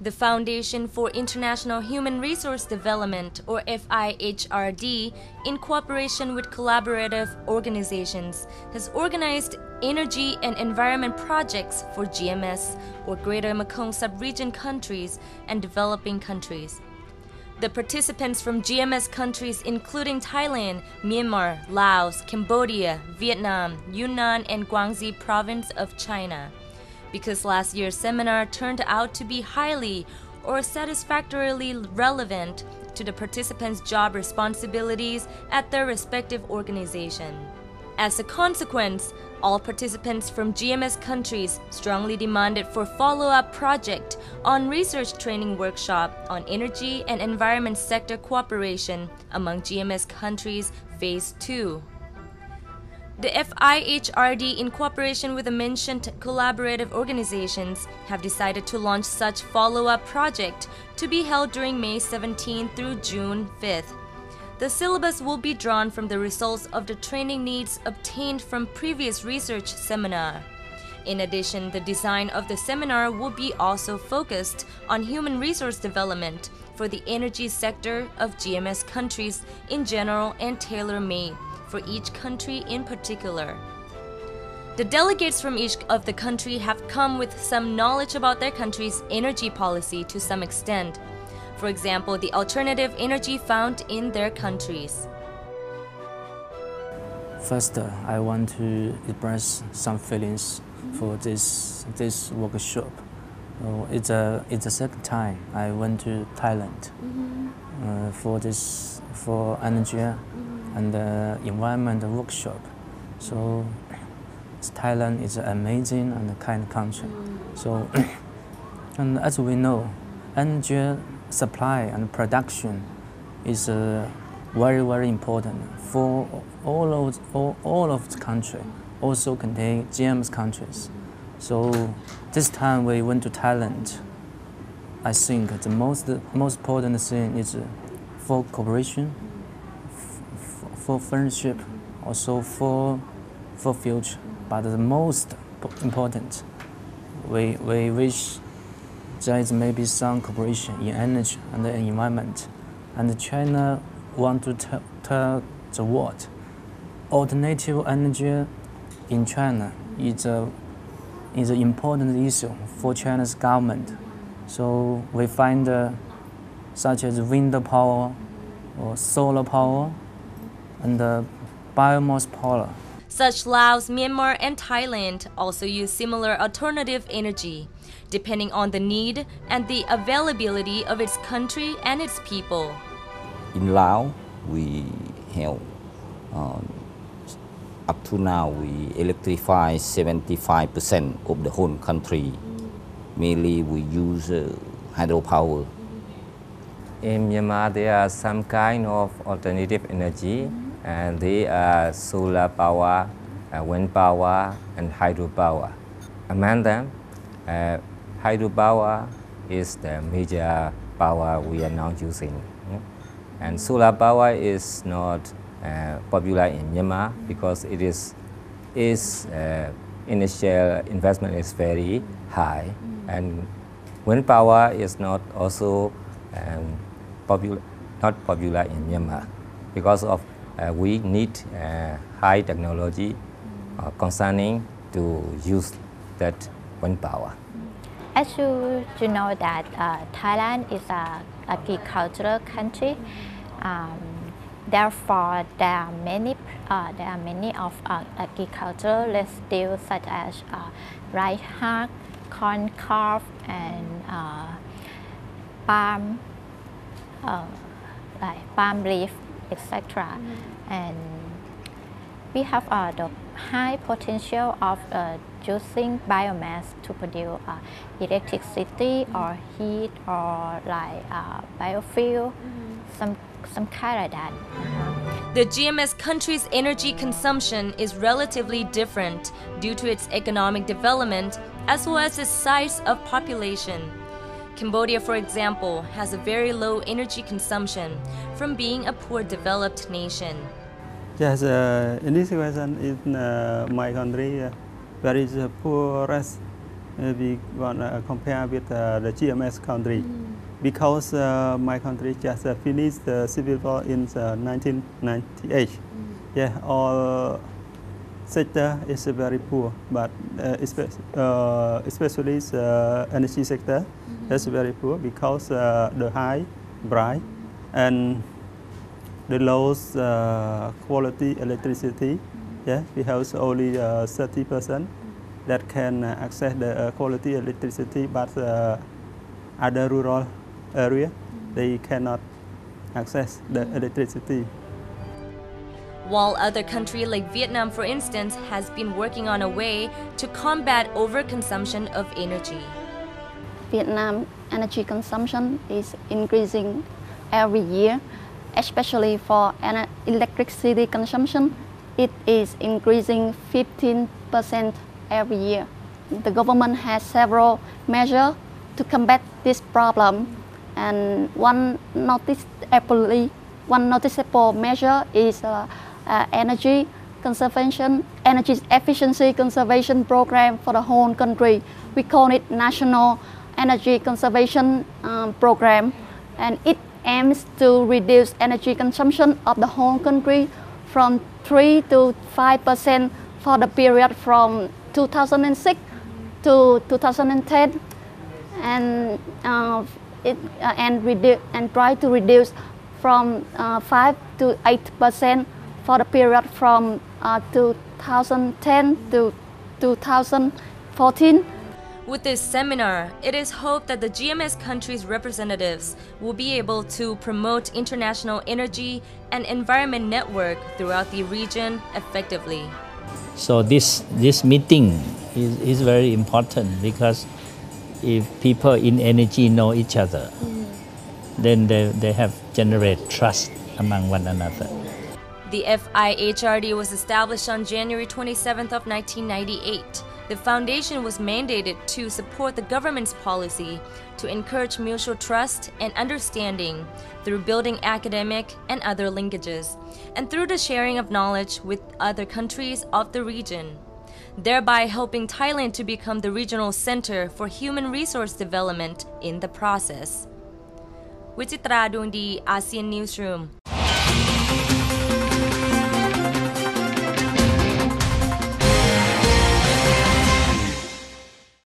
The Foundation for International Human Resource Development, or FIHRD, in cooperation with collaborative organizations, has organized energy and environment projects for GMS, or Greater Mekong Sub-region countries and developing countries. The participants from GMS countries including Thailand, Myanmar, Laos, Cambodia, Vietnam, Yunnan, and Guangxi province of China. Because last year's seminar turned out to be highly or satisfactorily relevant to the participants' job responsibilities at their respective organization. As a consequence, all participants from GMS countries strongly demanded for follow-up project on research training workshop on energy and environment sector cooperation among GMS countries Phase 2. The FIHRD, in cooperation with the mentioned collaborative organizations, have decided to launch such follow-up project to be held during May 17 through June 5th. The syllabus will be drawn from the results of the training needs obtained from previous research seminar. In addition, the design of the seminar will be also focused on human resource development for the energy sector of GMS countries in general and tailor-made for each country in particular. The delegates from each of the country have come with some knowledge about their country's energy policy to some extent. For example, the alternative energy found in their countries. First, I want to express some feelings for this workshop. It's the second time I went to Thailand for energy and the environment workshop. So Thailand is an amazing and kind country. So, and as we know, energy supply and production is very, very important for all of the country, also contain GMS countries. So this time we went to Thailand. I think the most important thing is for cooperation, for friendship, also for future. But the most important, we wish there is maybe some cooperation in energy and the environment. And China want to tell the world, alternative energy in China is an important issue for China's government. So we find such as wind power or solar power and biomass power. Such Laos, Myanmar, and Thailand also use similar alternative energy, depending on the need and the availability of its country and its people. In Laos, we have, up to now, we electrify 75% of the whole country. Mainly we use hydropower. In Myanmar, there are some kind of alternative energy, and they are solar power, wind power, and hydropower. Among them, hydropower is the major power we are now using. And solar power is not popular in Myanmar because its initial investment is very high, and wind power is not also not popular in Myanmar because of we need high technology concerning to use that wind power. As you know that Thailand is an agricultural country. Therefore, there are many of agricultural residues such as rice husk, corn cob, and palm leaf, etc. And we have the high potential of using biomass to produce electricity or heat or biofuel, some kind of that. The GMS country's energy consumption is relatively different due to its economic development as well as its size of population. Cambodia, for example, has a very low energy consumption from being a poor developed nation. Yes, in this situation in my country, there is a poorest we want to compare with the GMS country because my country just finished the civil war in 1998. Yeah, all sector is very poor, but especially the energy sector is very poor because the high price and the low quality electricity. Yeah, we have only 30% that can access the quality electricity, but other rural area they cannot access the electricity. While other countries like Vietnam, for instance, has been working on a way to combat overconsumption of energy. Vietnam energy consumption is increasing every year, especially for electricity consumption. It is increasing 15% every year. The government has several measures to combat this problem, and one noticeable measure is energy efficiency conservation program for the whole country. We call it National Energy Conservation Program, and it aims to reduce energy consumption of the whole country from 3 to 5% for the period from 2006 to 2010, and try to reduce from 5 to 8% for the period from 2010 to 2014. With this seminar, it is hoped that the GMS countries' representatives will be able to promote international energy and environment network throughout the region effectively. So this meeting is very important because if people in energy know each other, then they have generate trust among one another. The FIHRD was established on January 27th of 1998. The foundation was mandated to support the government's policy to encourage mutual trust and understanding through building academic and other linkages, and through the sharing of knowledge with other countries of the region, thereby helping Thailand to become the regional center for human resource development in the process. Wichitra Dundi, ASEAN Newsroom.